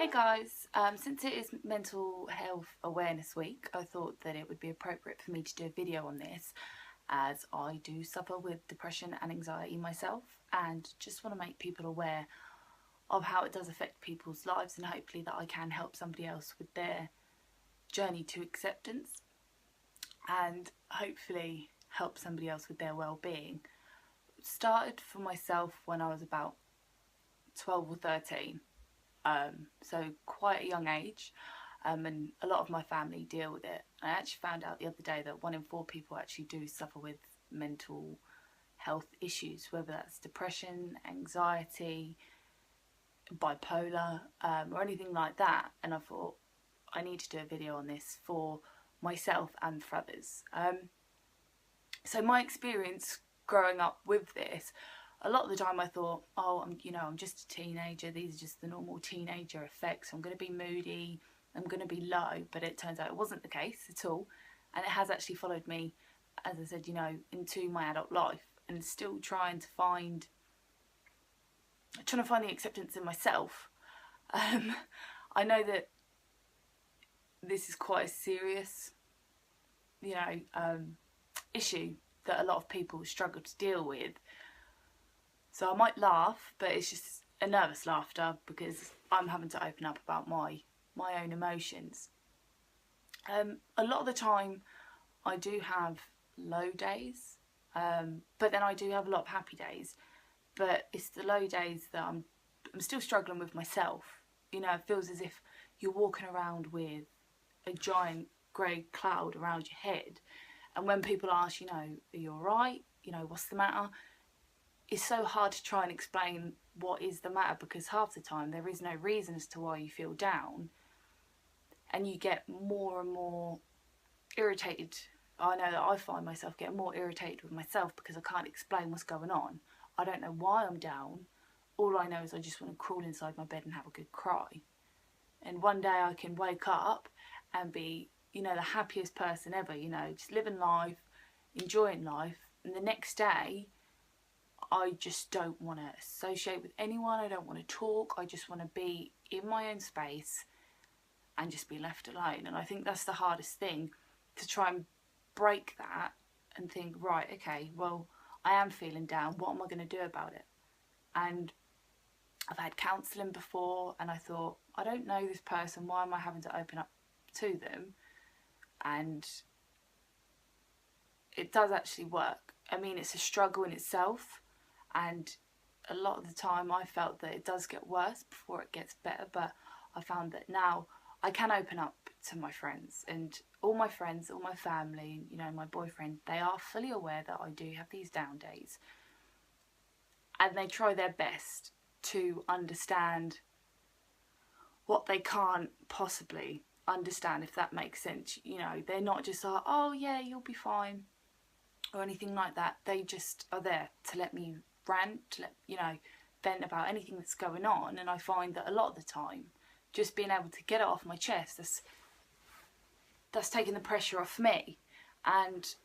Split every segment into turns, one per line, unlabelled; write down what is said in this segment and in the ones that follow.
Hey guys, since it is Mental Health Awareness Week, I thought that it would be appropriate for me to do a video on this, as I do suffer with depression and anxiety myself, and just want to make people aware of how it does affect people's lives, and hopefully that I can help somebody else with their journey to acceptance, and hopefully help somebody else with their well-being. It started for myself when I was about 12 or 13. So quite a young age, and a lot of my family deal with it. I actually found out the other day that 1 in 4 people actually do suffer with mental health issues, whether that's depression, anxiety, bipolar, or anything like that. And I thought I need to do a video on this for myself and for others. So my experience growing up with this, a lot of the time I thought, oh, I'm just a teenager. These are just the normal teenager effects. I'm going to be moody. I'm going to be low. But it turns out it wasn't the case at all. And it has actually followed me, as I said, into my adult life, and still trying to find the acceptance in myself. I know that this is quite a serious, issue that a lot of people struggle to deal with. So I might laugh, but it's just a nervous laughter because I'm having to open up about my own emotions. A lot of the time I do have low days, but then I do have a lot of happy days. But it's the low days that I'm still struggling with myself. It feels as if you're walking around with a giant grey cloud around your head. And when people ask, are you alright? What's the matter? It's so hard to try and explain what is the matter, because half the time there is no reason as to why you feel down, and you get more and more irritated. I know that I find myself getting more irritated with myself because I can't explain what's going on. I don't know why I'm down. All I know is I just want to crawl inside my bed and have a good cry. And one day I can wake up and be, the happiest person ever, just living life, enjoying life, and the next day I just don't want to associate with anyone. I don't want to talk. I just want to be in my own space and just be left alone. And I think that's the hardest thing, to try and break that and think, right, okay, well, I am feeling down. What am I going to do about it? And I've had counselling before, and I thought, I don't know this person. Why am I having to open up to them? And it does actually work. I mean, it's a struggle in itself. And a lot of the time I felt that it does get worse before it gets better, but I found that now I can open up to my friends, and all my friends, all my family, my boyfriend, they are fully aware that I do have these down days, and they try their best to understand what they can't possibly understand, if that makes sense. They're not just like, oh yeah, you'll be fine, or anything like that. They just are there to let me rant, to let vent about anything that's going on. And I find that a lot of the time, just being able to get it off my chest, that's taking the pressure off me. And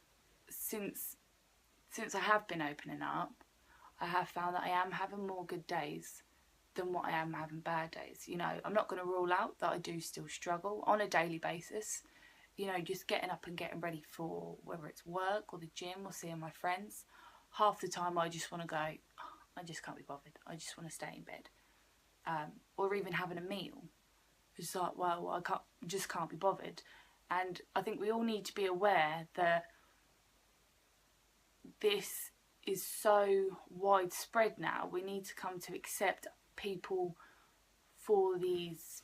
since I have been opening up, I have found that I am having more good days than what I am having bad days. I'm not going to rule out that I do still struggle on a daily basis. Just getting up and getting ready for whether it's work or the gym or seeing my friends. Half the time I just want to go, I just can't be bothered. I just want to stay in bed. Or even having a meal. It's like, well, I just can't be bothered. And I think we all need to be aware that this is so widespread now. We need to come to accept people for these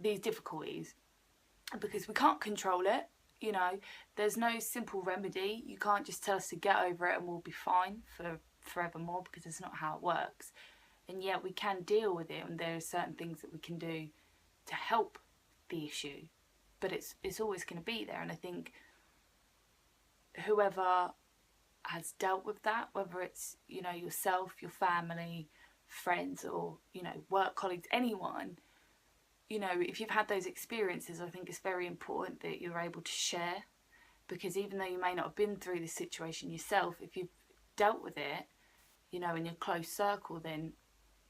difficulties, because we can't control it. There's no simple remedy. You can't just tell us to get over it and we'll be fine for forevermore, because it's not how it works. And yet we can deal with it, and there are certain things that we can do to help the issue, but it's always going to be there. And I think whoever has dealt with that, whether it's yourself, your family, friends, or work colleagues, anyone, if you've had those experiences, I think it's very important that you're able to share, because even though you may not have been through this situation yourself, if you've dealt with it, in your close circle, then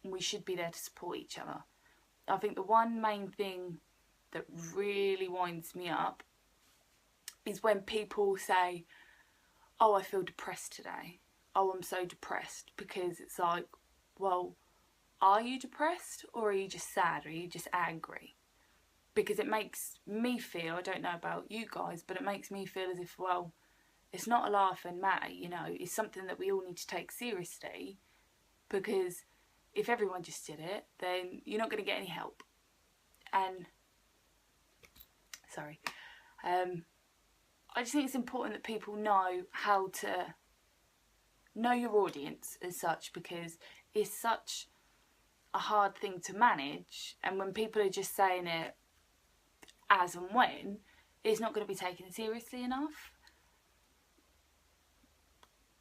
we should be there to support each other. I think the one main thing that really winds me up is when people say, oh, I feel depressed today. Oh, I'm so depressed. Because it's like, well, are you depressed, or are you just sad, or are you just angry? Because it makes me feel, I don't know about you guys, but it makes me feel as if, well, it's not a laughing matter, you know, it's something that we all need to take seriously, because if everyone just did it, then you're not going to get any help. And, sorry, I just think it's important that people know how to know your audience as such, because it's such a hard thing to manage, and when people are just saying it as and when, it's not going to be taken seriously enough.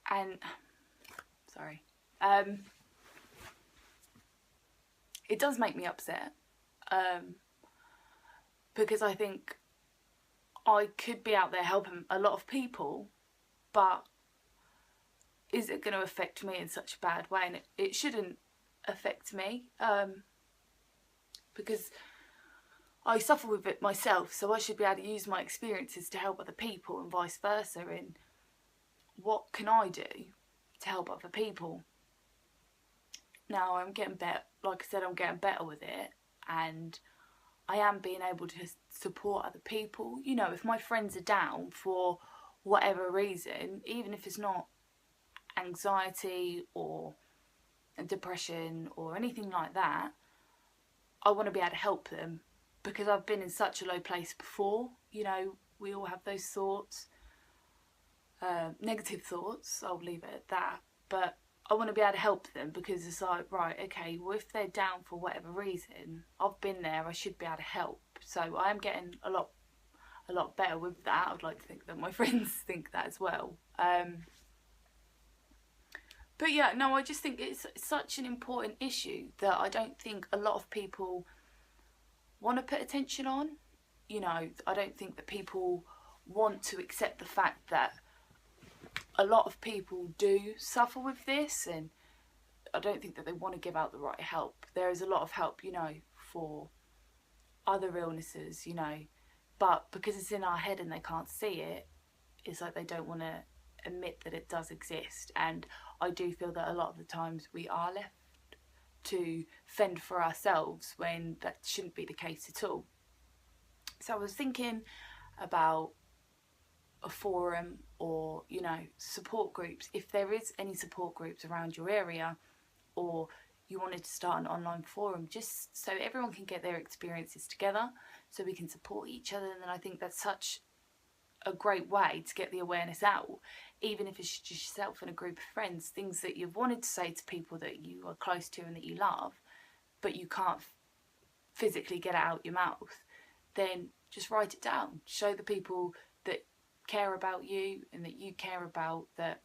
And sorry, it does make me upset, because I think I could be out there helping a lot of people, but is it going to affect me in such a bad way? And it shouldn't affect me, because I suffer with it myself, so I should be able to use my experiences to help other people, and vice versa. And what can I do to help other people? Now I'm getting better, like I said, I'm getting better with it, and I am being able to support other people. You know, if my friends are down for whatever reason, even if it's not anxiety or depression or anything like that, I want to be able to help them, because I've been in such a low place before. You know, we all have those thoughts, negative thoughts, I'll leave it at that, but I want to be able to help them, because it's like, right, okay, well, if they're down for whatever reason, I've been there, I should be able to help. So I am getting a lot better with that. I'd like to think that my friends think that as well. But yeah, no, I just think it's such an important issue that I don't think a lot of people want to put attention on. You know, I don't think that people want to accept the fact that a lot of people do suffer with this, and I don't think that they want to give out the right help. There is a lot of help, you know, for other illnesses, you know, but because it's in our head and they can't see it, it's like they don't want to admit that it does exist. And I do feel that a lot of the times we are left to fend for ourselves, when that shouldn't be the case at all. So I was thinking about a forum, or, you know, support groups. If there is any support groups around your area, or you wanted to start an online forum, just so everyone can get their experiences together, so we can support each other. And then I think that's such a great way to get the awareness out, even if it's just yourself and a group of friends, things that you've wanted to say to people that you are close to and that you love, but you can't physically get it out your mouth. Then just write it down, show the people that care about you and that you care about, that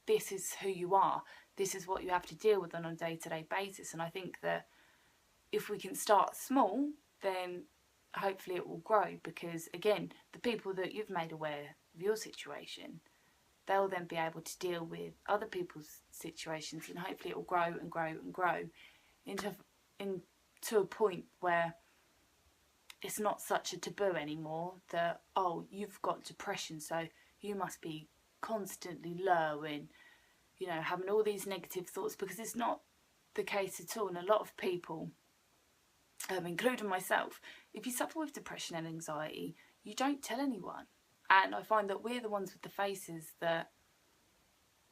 this is who you are, this is what you have to deal with on a day-to-day basis. And I think that if we can start small, then hopefully it will grow, because again, the people that you've made aware of your situation, they'll then be able to deal with other people's situations, and hopefully it will grow and grow and grow into a point where it's not such a taboo anymore that, oh, you've got depression, so you must be constantly low and, you know, having all these negative thoughts, because it's not the case at all. And a lot of people, including myself, if you suffer with depression and anxiety, you don't tell anyone. And I find that we're the ones with the faces that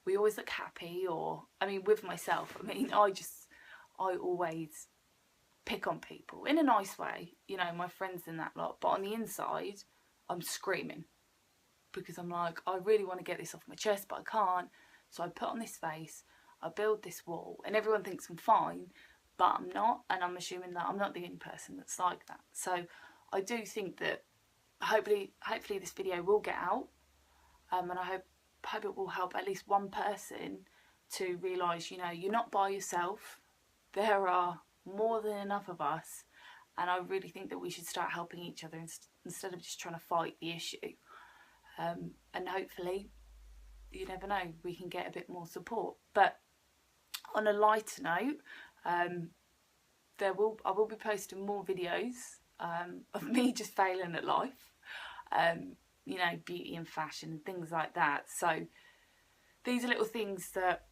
we always look happy, or, I mean, with myself, I mean, I always pick on people in a nice way, you know, my friends and that lot, but on the inside, I'm screaming, because I'm like, I really want to get this off my chest, but I can't. So I put on this face, I build this wall, and everyone thinks I'm fine, but I'm not, and I'm assuming that I'm not the only person that's like that. So I do think that hopefully this video will get out, and I hope it will help at least one person to realise, you know, you're not by yourself. There are more than enough of us, and I really think that we should start helping each other instead of just trying to fight the issue. And hopefully, you never know, we can get a bit more support. But on a lighter note, I will be posting more videos of me just failing at life, you know, beauty and fashion and things like that. So these are little things that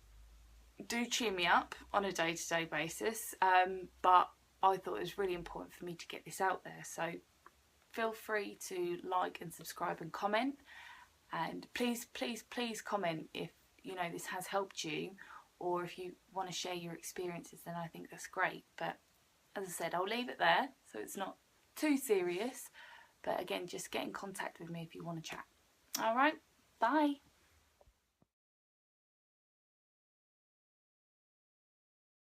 do cheer me up on a day-to-day basis, but I thought it was really important for me to get this out there. So feel free to like and subscribe and comment, and please comment if you know this has helped you, or if you want to share your experiences, then I think that's great. But as I said, I'll leave it there so it's not too serious, but again, just get in contact with me if you want to chat. All right, bye.